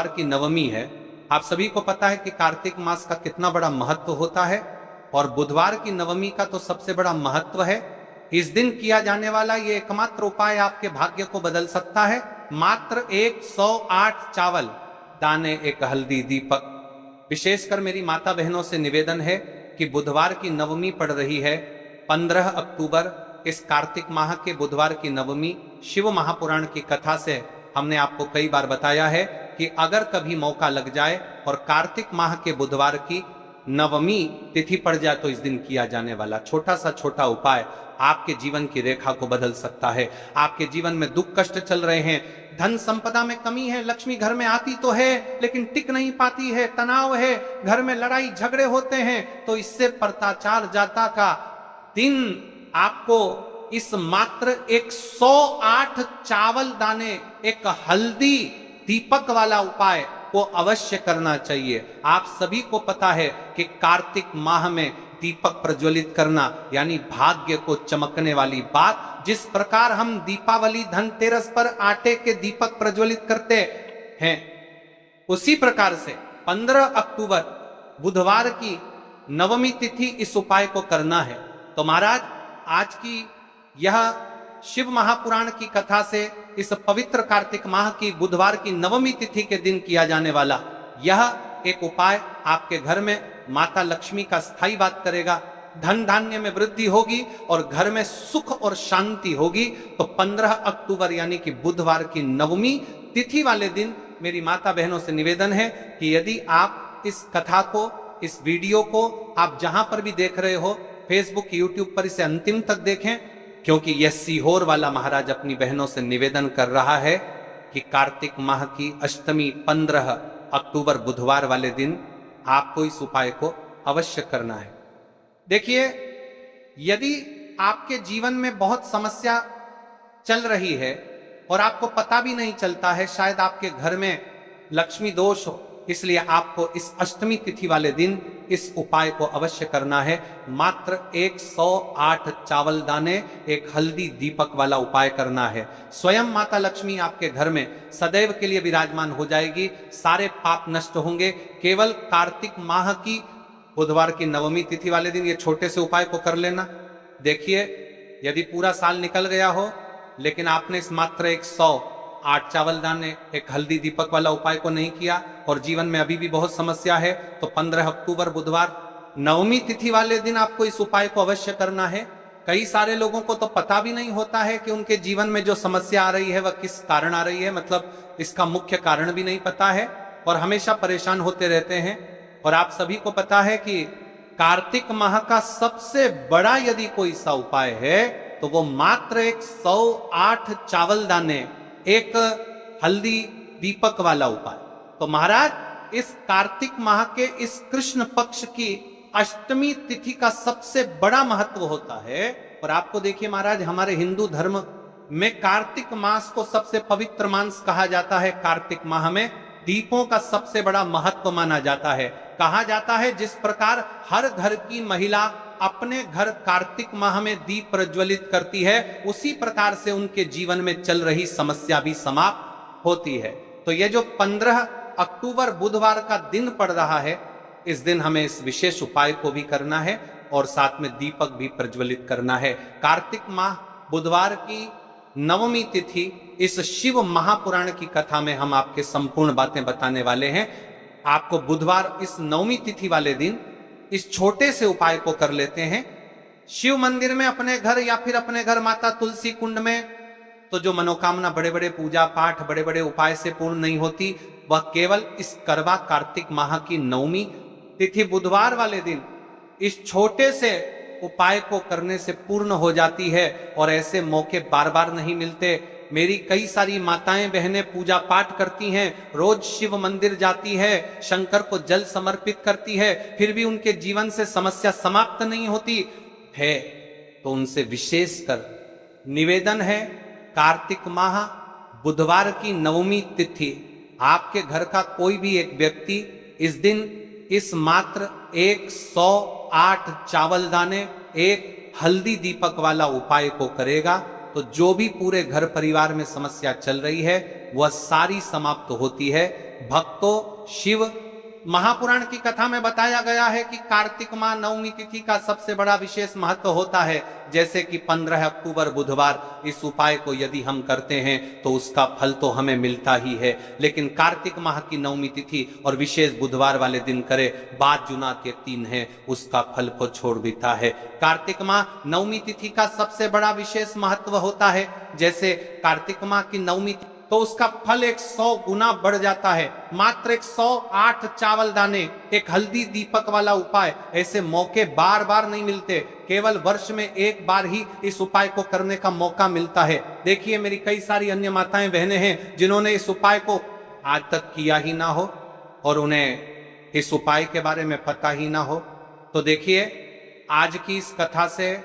बुधवार की नवमी है। आप सभी को पता है कि कार्तिक मास का कितना बड़ा महत्व होता है और बुधवार की नवमी का तो सबसे बड़ा महत्व है। इस दिन किया जाने वाला ये एकमात्र उपाय आपके भाग्य को बदल सकता है। मात्र 108 चावल दाने, एक हल्दी, दीपक। विशेषकर मेरी माता बहनों से निवेदन है कि बुधवार की नवमी पड़ रही है 15 अक्टूबर। इस कार्तिक माह के बुधवार की नवमी शिव महापुराण की कथा से हमने आपको कई बार बताया है कि अगर कभी मौका लग जाए और कार्तिक माह के बुधवार की नवमी तिथि पड़ जाए तो इस दिन किया जाने वाला छोटा सा छोटा उपाय आपके जीवन की रेखा को बदल सकता है। आपके जीवन में दुख कष्ट चल रहे हैं, धन संपदा में कमी है, लक्ष्मी घर में आती तो है लेकिन टिक नहीं पाती है, तनाव है, घर में लड़ाई झगड़े होते हैं, तो इससे पताचार जाता का दिन आपको इस मात्र 108 चावल दाने, एक हल्दी, दीपक वाला उपाय को अवश्य करना चाहिए। आप सभी को पता है कि कार्तिक माह में दीपक प्रज्वलित करना यानी भाग्य को चमकने वाली बात। जिस प्रकार हम दीपावली धनतेरस पर आटे के दीपक प्रज्वलित करते हैं, उसी प्रकार से 15 अक्टूबर बुधवार की नवमी तिथि इस उपाय को करना है। तो महाराज, आज की यह शिव महापुराण की कथा से इस पवित्र कार्तिक माह की बुधवार की नवमी तिथि के दिन किया जाने वाला यह एक उपाय आपके घर में माता लक्ष्मी का स्थायी बात करेगा। धन धान्य में वृद्धि होगी और घर में सुख और शांति होगी। तो 15 अक्टूबर यानी कि बुधवार की नवमी तिथि वाले दिन मेरी माता बहनों से निवेदन है कि यदि आप इस कथा को, इस वीडियो को आप जहां पर भी देख रहे हो, फेसबुक, यूट्यूब पर इसे अंतिम तक देखें, क्योंकि यह सीहोर वाला महाराज अपनी बहनों से निवेदन कर रहा है कि कार्तिक माह की अष्टमी 15 अक्टूबर बुधवार वाले दिन आपको इस उपाय को अवश्य करना है। देखिए, यदि आपके जीवन में बहुत समस्या चल रही है और आपको पता भी नहीं चलता है, शायद आपके घर में लक्ष्मी दोष हो, इसलिए आपको इस अष्टमी तिथि वाले दिन इस उपाय को अवश्य करना है। मात्र 108 चावल दाने, एक हल्दी, दीपक वाला उपाय करना है। स्वयं माता लक्ष्मी आपके घर में सदैव के लिए विराजमान हो जाएगी, सारे पाप नष्ट होंगे। केवल कार्तिक माह की बुधवार की नवमी तिथि वाले दिन ये छोटे से उपाय को कर लेना। देखिए, यदि पूरा साल निकल गया हो लेकिन आपने इस मात्र 108 चावल दाने, एक हल्दी, दीपक वाला उपाय को नहीं किया और जीवन में अभी भी बहुत समस्या है, तो 15 अक्टूबर बुधवार नवमी तिथि वाले दिन आपको इस उपाय को अवश्य करना है। कई सारे लोगों को तो पता भी नहीं होता है कि उनके जीवन में जो समस्या आ रही है वह किस कारण आ रही है, मतलब इसका मुख्य कारण भी नहीं पता है और हमेशा परेशान होते रहते हैं। और आप सभी को पता है कि कार्तिक माह का सबसे बड़ा यदि कोई सा उपाय है तो वो मात्र 108 चावल दाने, एक हल्दी, दीपक वाला उपाय। तो महाराज, इस कार्तिक माह के इस कृष्ण पक्ष की अष्टमी तिथि का सबसे बड़ा महत्व होता है। और आपको देखिए महाराज, हमारे हिंदू धर्म में कार्तिक मास को सबसे पवित्र मास कहा जाता है। कार्तिक माह में दीपों का सबसे बड़ा महत्व माना जाता है। कहा जाता है जिस प्रकार हर घर की महिला अपने घर कार्तिक माह में दीप प्रज्वलित करती है, उसी प्रकार से उनके जीवन में चल रही समस्या भी समाप्त होती है। तो ये जो 15 अक्टूबर बुधवार का दिन पड़ रहा है, इस दिन हमें इस विशेष उपाय को भी करना है और साथ में दीपक भी प्रज्वलित करना है। कार्तिक माह बुधवार की नवमी तिथि, इस शिव महापुराण की कथा में हम आपके संपूर्ण बातें बताने वाले हैं। आपको बुधवार इस नवमी तिथि वाले दिन इस छोटे से उपाय को कर लेते हैं। शिव मंदिर में अपने घर या फिर अपने घर माता तुलसी कुंड में तो जो मनोकामना बड़े बड़े पूजा पाठ, बड़े बड़े उपाय से पूर्ण नहीं होती, वह केवल इस करवा कार्तिक माह की नवमी तिथि बुधवार वाले दिन इस छोटे से उपाय को करने से पूर्ण हो जाती है। और ऐसे मौके बार बार नहीं मिलते। मेरी कई सारी माताएं बहनें पूजा पाठ करती हैं, रोज शिव मंदिर जाती है, शंकर को जल समर्पित करती है, फिर भी उनके जीवन से समस्या समाप्त नहीं होती है। तो उनसे विशेषकर निवेदन है, कार्तिक माह बुधवार की नवमी तिथि आपके घर का कोई भी एक व्यक्ति इस दिन इस मात्र 108 चावल दाने, एक हल्दी, दीपक वाला उपाय को करेगा तो जो भी पूरे घर परिवार में समस्या चल रही है वह सारी समाप्त होती है। भक्तों, शिव महापुराण की कथा में बताया गया है कि कार्तिक माह नवमी तिथि का सबसे बड़ा विशेष महत्व होता है। जैसे कि 15 अक्टूबर बुधवार, इस उपाय को यदि हम करते हैं तो उसका फल तो हमें मिलता ही है, लेकिन कार्तिक माह की नवमी तिथि और विशेष बुधवार वाले दिन करे, बाद जुना के 3 है, उसका फल को छोड़ देता है। कार्तिक माह नवमी तिथि का सबसे बड़ा विशेष महत्व होता है। जैसे कार्तिक माह की नवमी तो उसका फल 100 गुना बढ़ जाता है। मात्र 108 चावल दाने, एक हल्दी दीपक वाला उपाय, ऐसे मौके बार बार नहीं मिलते, केवल वर्ष में एक बार ही इस उपाय को करने का मौका मिलता है। देखिए, मेरी कई सारी अन्य माताएं बहनें हैं जिन्होंने इस उपाय को आज तक किया ही ना हो और उन्हें इस उपाय के बारे में पता ही ना हो। तो देखिए, आज की इस कथा से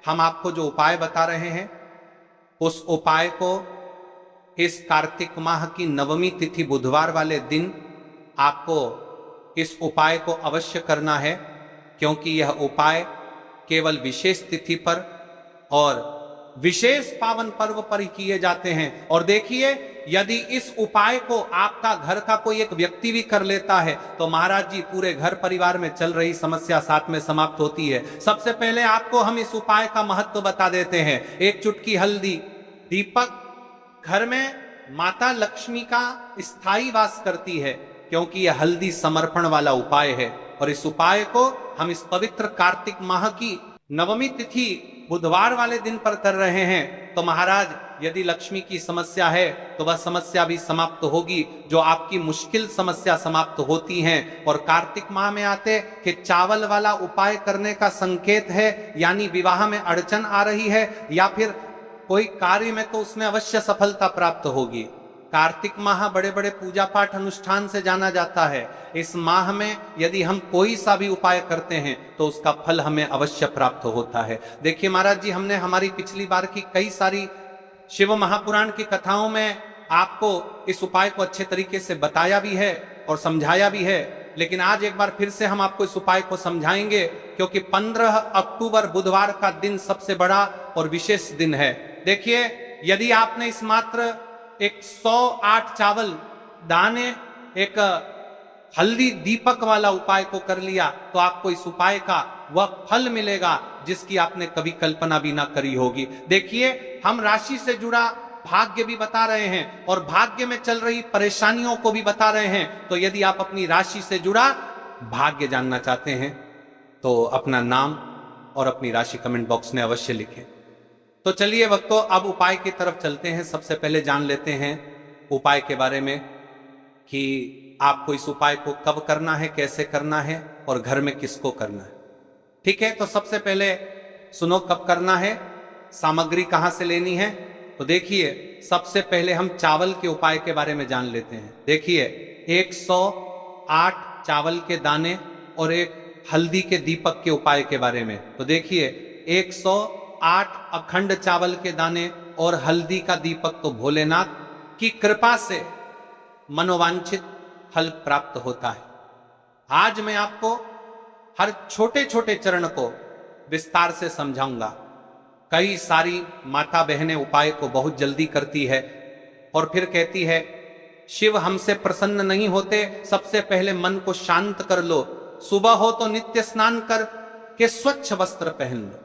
हम आपको जो उपाय बता रहे हैं, उस उपाय को इस कार्तिक माह की नवमी तिथि बुधवार वाले दिन आपको इस उपाय को अवश्य करना है, क्योंकि यह उपाय केवल विशेष तिथि पर और विशेष पावन पर्व पर ही किए जाते हैं। और देखिए, यदि इस उपाय को आपका घर का कोई एक व्यक्ति भी कर लेता है तो महाराज जी पूरे घर परिवार में चल रही समस्या साथ में समाप्त होती है। सबसे पहले आपको हम इस उपाय का महत्व बता देते हैं। एक चुटकी हल्दी, दीपक। घर में माता लक्ष्मी का स्थायी वास करती है, क्योंकि यह हल्दी समर्पण वाला उपाय है। और इस उपाय को हम इस पवित्र कार्तिक माह की नवमी तिथि बुधवार वाले दिन पर कर रहे हैं। तो महाराज, यदि लक्ष्मी की समस्या है तो वह समस्या भी समाप्त होगी, जो आपकी मुश्किल समस्या समाप्त होती हैं। और कार्तिक माह में आते कि चावल वाला उपाय करने का संकेत है, यानी विवाह में अड़चन आ रही है या फिर कोई कार्य में, तो उसमें अवश्य सफलता प्राप्त होगी। कार्तिक माह बड़े बड़े पूजा पाठ अनुष्ठान से जाना जाता है। इस माह में यदि हम कोई सा भी उपाय करते हैं तो उसका फल हमें अवश्य प्राप्त होता है। देखिए महाराज जी, हमने हमारी पिछली बार की कई सारी शिव महापुराण की कथाओं में आपको इस उपाय को अच्छे तरीके से बताया भी है और समझाया भी है, लेकिन आज एक बार फिर से हम आपको इस उपाय को समझाएंगे, क्योंकि 15 अक्टूबर बुधवार का दिन सबसे बड़ा और विशेष दिन है। देखिए, यदि आपने इस मात्र 108 चावल दाने, एक हल्दी दीपक वाला उपाय को कर लिया, तो आपको इस उपाय का वह फल मिलेगा जिसकी आपने कभी कल्पना भी ना करी होगी। देखिए, हम राशि से जुड़ा भाग्य भी बता रहे हैं और भाग्य में चल रही परेशानियों को भी बता रहे हैं। तो यदि आप अपनी राशि से जुड़ा भाग्य जानना चाहते हैं तो अपना नाम और अपनी राशि कमेंट बॉक्स में अवश्य लिखें। तो चलिए भक्तों, अब उपाय की तरफ चलते हैं। सबसे पहले जान लेते हैं उपाय के बारे में कि आपको इस उपाय को कब करना है, कैसे करना है और घर में किसको करना है। ठीक है, तो सबसे पहले सुनो कब करना है, सामग्री कहां से लेनी है। तो देखिए, सबसे पहले हम चावल के उपाय के बारे में जान लेते हैं। देखिए, 108 चावल के दाने और एक हल्दी के दीपक के उपाय के बारे में। तो देखिए, 108 अखंड चावल के दाने और हल्दी का दीपक तो भोलेनाथ की कृपा से मनोवांछित फल प्राप्त होता है। आज मैं आपको हर छोटे छोटे चरण को विस्तार से समझाऊंगा। कई सारी माता बहनें उपाय को बहुत जल्दी करती है और फिर कहती है, शिव हमसे प्रसन्न नहीं होते, सबसे पहले मन को शांत कर लो, सुबह हो तो नित्य स्नान कर के स्वच्छ वस्त्र पहन लो,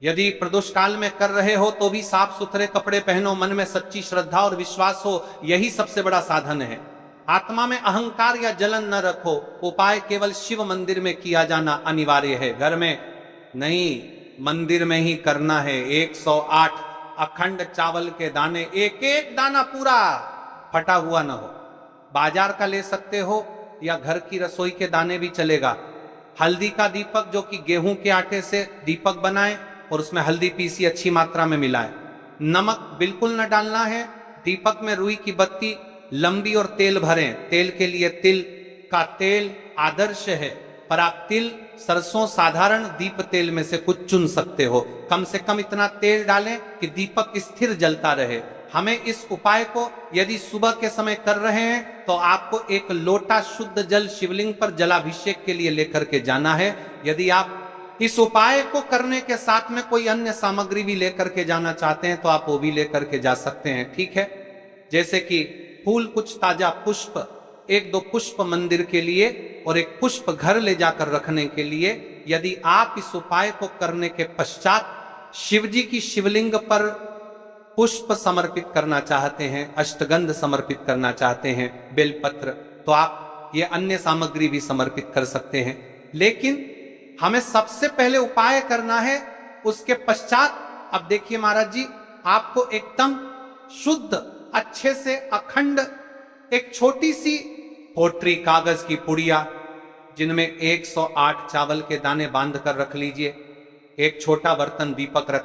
यदि प्रदोष काल में कर रहे हो तो भी साफ सुथरे कपड़े पहनो, मन में सच्ची श्रद्धा और विश्वास हो, यही सबसे बड़ा साधन है। आत्मा में अहंकार या जलन न रखो। उपाय केवल शिव मंदिर में किया जाना अनिवार्य है, घर में नहीं, मंदिर में ही करना है। 108 अखंड चावल के दाने, एक एक दाना पूरा फटा हुआ न हो। बाजार का ले सकते हो या घर की रसोई के दाने भी चलेगा। हल्दी का दीपक, जो कि गेहूं के आटे से दीपक बनाए और उसमें हल्दी पीसी अच्छी मात्रा में मिलाए। नमक बिल्कुल न डालना है। दीपक में रुई की बत्ती लंबी और तेल भरें। तेल के लिए तिल का तेल आदर्श है, पर आप तिल, सरसों, साधारण दीप तेल में से कुछ चुन सकते हो। कम से कम इतना तेल डालें कि दीपक स्थिर जलता रहे। हमें इस उपाय को यदि सुबह के समय कर रहे हैं तो आपको एक लोटा शुद्ध जल शिवलिंग पर जलाभिषेक के लिए लेकर के जाना है। यदि आप इस उपाय को करने के साथ में कोई अन्य सामग्री भी लेकर के जाना चाहते हैं तो आप वो भी लेकर के जा सकते हैं। ठीक है, जैसे कि फूल, कुछ ताजा पुष्प, एक दो पुष्प मंदिर के लिए और एक पुष्प घर ले जाकर रखने के लिए। यदि आप इस उपाय को करने के पश्चात शिव जी की शिवलिंग पर पुष्प समर्पित करना चाहते हैं, अष्टगंध समर्पित करना चाहते हैं, बेलपत्र, तो आप ये अन्य सामग्री भी समर्पित कर सकते हैं। लेकिन हमें सबसे पहले उपाय करना है, उसके पश्चात अब देखिए महाराज जी, आपको एकदम शुद्ध, अच्छे से अखंड एक छोटी सी पोटरी कागज की पुड़िया, जिनमें 108 चावल के दाने बांध कर रख लीजिए। एक छोटा बर्तन दीपक रखने